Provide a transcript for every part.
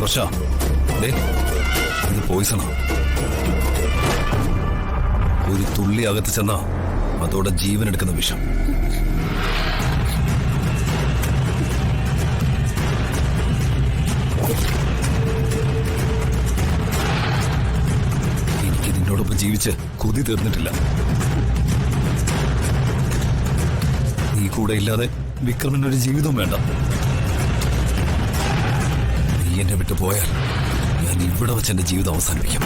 വർഷ, ഇത് പോയിസണാ. ഒരു തുള്ളി അകത്ത് ചെന്നാ അതോടെ ജീവൻ എടുക്കുന്ന വിഷം. എനിക്ക് നിന്നോടൊപ്പം ജീവിച്ച് കൊതി തീർന്നിട്ടില്ല. നീ കൂടെ ഇല്ലാതെ വിക്രമിനൊരു ജീവിതവും വേണ്ട. നീ എന്നെ വിട്ടു പോയാൽ ഞാൻ ഇവിടെ വെച്ച് എന്റെ ജീവിതം അവസാനിപ്പിക്കും.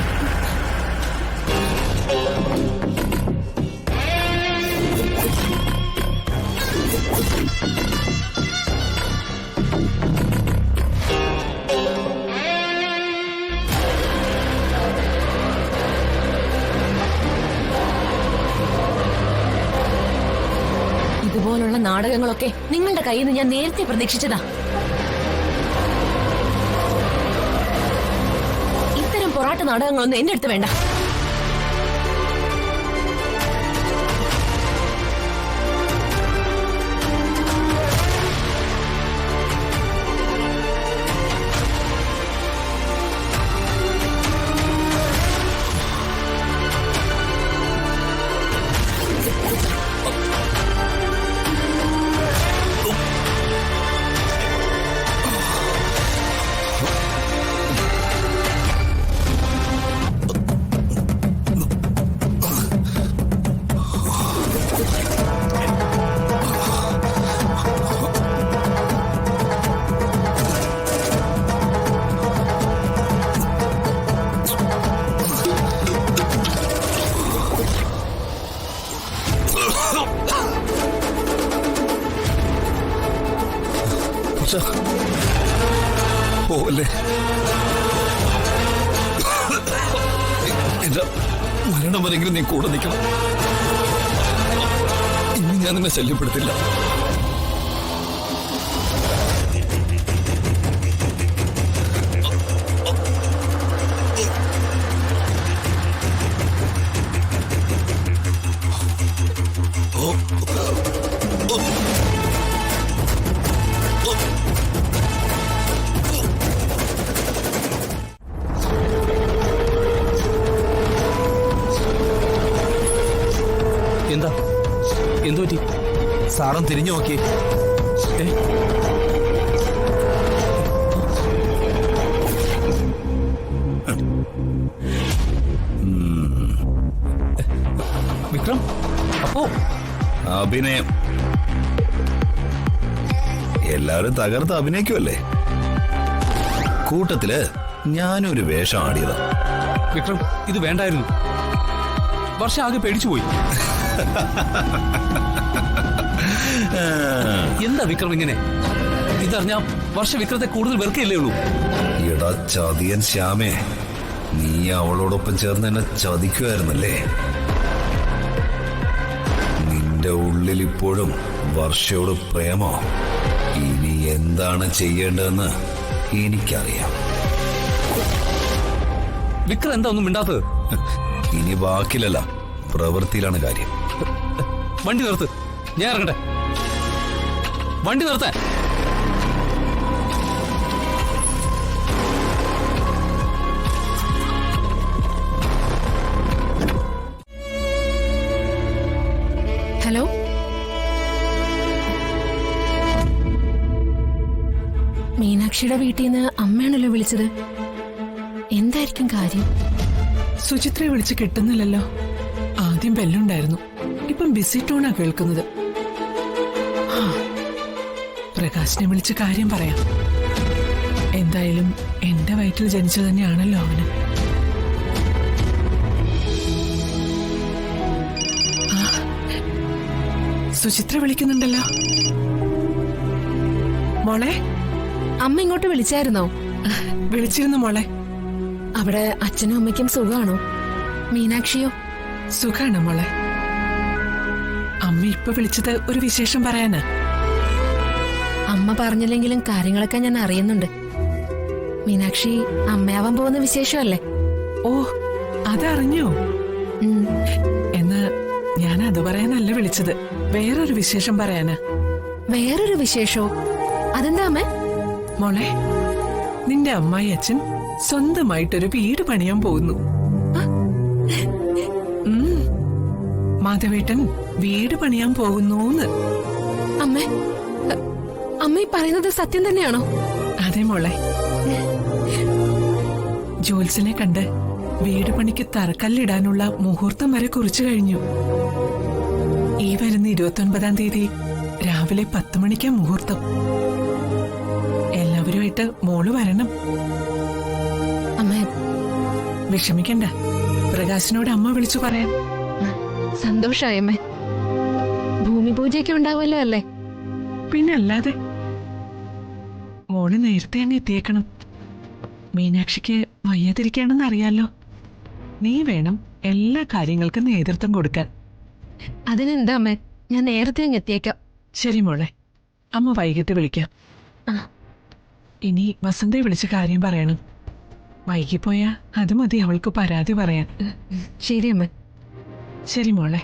ഇതുപോലുള്ള നാടകങ്ങളൊക്കെ നിങ്ങളുടെ കയ്യിൽ നിന്ന് ഞാൻ നേരത്തെ പ്രതീക്ഷിച്ചതാ. ഇത്തരം പൊറാട്ട് നാടകങ്ങളൊന്നും എന്റെ അടുത്ത് വേണ്ട. പോവല്ലേ, എന്റെ മരണം വരെങ്കിലും നീ കൂടെ നിൽക്കണം. ഇനി ഞാൻ നിന്നെ ശല്യപ്പെടുത്തില്ല. എന്താ എന്തു പറ്റി? സാറും തിരിഞ്ഞു നോക്കി. വിക്രം, അപ്പോ അഭിനയം എല്ലാവരും തകർത്ത് അഭിനയിക്കുമല്ലേ. കൂട്ടത്തില് ഞാനൊരു വേഷം ആടിയതാ. വിക്രം, ഇത് വേണ്ടായിരുന്നു. വർഷ ആകെ പേടിച്ചുപോയി. എന്താ വിക്രം ഇങ്ങനെ? ഇതറിഞ്ഞാ വർഷ വിക്രത്തെ കൂടുതൽ വെറുക്കയില്ലേ ഉള്ളൂ. എടാ ചതിയൻ ശ്യാമേ, നീ അവളോടൊപ്പം ചേർന്ന് എന്നെ ചതിക്കുമായിരുന്നല്ലേ. നിന്റെ ഉള്ളിൽ ഇപ്പോഴും വർഷയോട് പ്രേമോ? ഇനി എന്താണ് ചെയ്യേണ്ടതെന്ന് എനിക്കറിയാം. വിക്രം എന്താ ഒന്നും മിണ്ടാത്തത്? ഇനി വാക്കിലല്ല, പ്രവൃത്തിയിലാണ് കാര്യം. വണ്ടി നിർത്ത്, ഞാൻ ഇറങ്ങട്ടെ. വണ്ടി നിർത്താൻ. ഹലോ, മീനാക്ഷിയുടെ വീട്ടിൽ നിന്ന് അമ്മയാണല്ലോ വിളിച്ചത്. എന്തായിരിക്കും കാര്യം? സുചിത്രയെ വിളിച്ച് കിട്ടുന്നില്ലല്ലോ. ആദ്യം ബെല്ലുണ്ടായിരുന്നു, ഇപ്പം ബിസി ടോണാ കേൾക്കുന്നത്. പ്രകാശിനെ വിളിച്ച് കാര്യം പറയാം. എന്തായാലും എന്റെ വയറ്റിൽ ജനിച്ചു തന്നെയാണല്ലോ അവന്. സുചിത്ര വിളിക്കുന്നുണ്ടല്ലോ. മോളെ, അമ്മ ഇങ്ങോട്ട് വിളിച്ചായിരുന്നോ? വിളിച്ചിരുന്നു മോളെ. അവിടെ അച്ഛനും അമ്മയ്ക്കും സുഖമാണോ? മീനാക്ഷിയോ? സുഖാണ് മോളെ. അമ്മ ഇപ്പൊ വിളിച്ചത് ഒരു വിശേഷം പറയാനാ. അമ്മ പറഞ്ഞില്ലെങ്കിലും കാര്യങ്ങളൊക്കെ ഞാൻ അറിയുന്നുണ്ട്. മീനാക്ഷി അമ്മയാവാൻ പോകുന്ന വിശേഷമല്ലേ? ഓ, അതറിഞ്ഞോ? എന്നാ ഞാൻ അത് പറയാനല്ല വിളിച്ചത്, വേറൊരു വിശേഷം പറയാനാ. വേറൊരു വിശേഷോ? അതെന്താ അമ്മേ? മോളെ, നിന്റെ അമ്മായി അച്ഛൻ സ്വന്തമായിട്ടൊരു വീട് പണിയാൻ പോകുന്നു. മാധവേട്ടൻ വീട് പണിയാൻ പോകുന്നൂന്ന്. അമ്മേ, അമ്മ ഈ പറയുന്നത് സത്യം തന്നെയാണോ? അതെ മോളെ, ജോത്സ്യനെ കണ്ട് വീട് പണിക്ക് തറക്കല്ലിടാനുള്ള മുഹൂർത്തം വരെ കുറിച്ചു കഴിഞ്ഞു. ഈ വരുന്ന 29-ാം തീയതി രാവിലെ 10 മണിക്കാ മുഹൂർത്തം. എല്ലാവരുമായിട്ട് മോള് വരണം. അമ്മേ, വിഷമിക്കണ്ട, പ്രകാശിനോട് അമ്മ വിളിച്ചു പറയാം. സന്തോഷായി അമ്മേ. ഭൂമി പൂജയൊക്കെ ഉണ്ടാവുമല്ലോ അല്ലേ? പിന്നെ അല്ലാതെ. മോള് നേരത്തെ അങ്ങ് എത്തിയേക്കണം. മീനാക്ഷിക്ക് വയ്യാതിരിക്കുകയാണെന്ന് അറിയാലോ. നീ വേണം എല്ലാ കാര്യങ്ങൾക്കും നേതൃത്വം കൊടുക്കാൻ. അതിനെന്താ അമ്മേ, ഞാൻ നേരത്തെ അങ്ങ് എത്തിയേക്കാം. ശരി മോളെ, അമ്മ വൈകിട്ട് വിളിക്കാം. ഇനി വസന്തയെ വിളിച്ച് കാര്യം പറയണം. വൈകിപ്പോയാ അത് മതി അവൾക്ക് പരാതി പറയാൻ. ശരി അമ്മേ. ശരി മോളെ.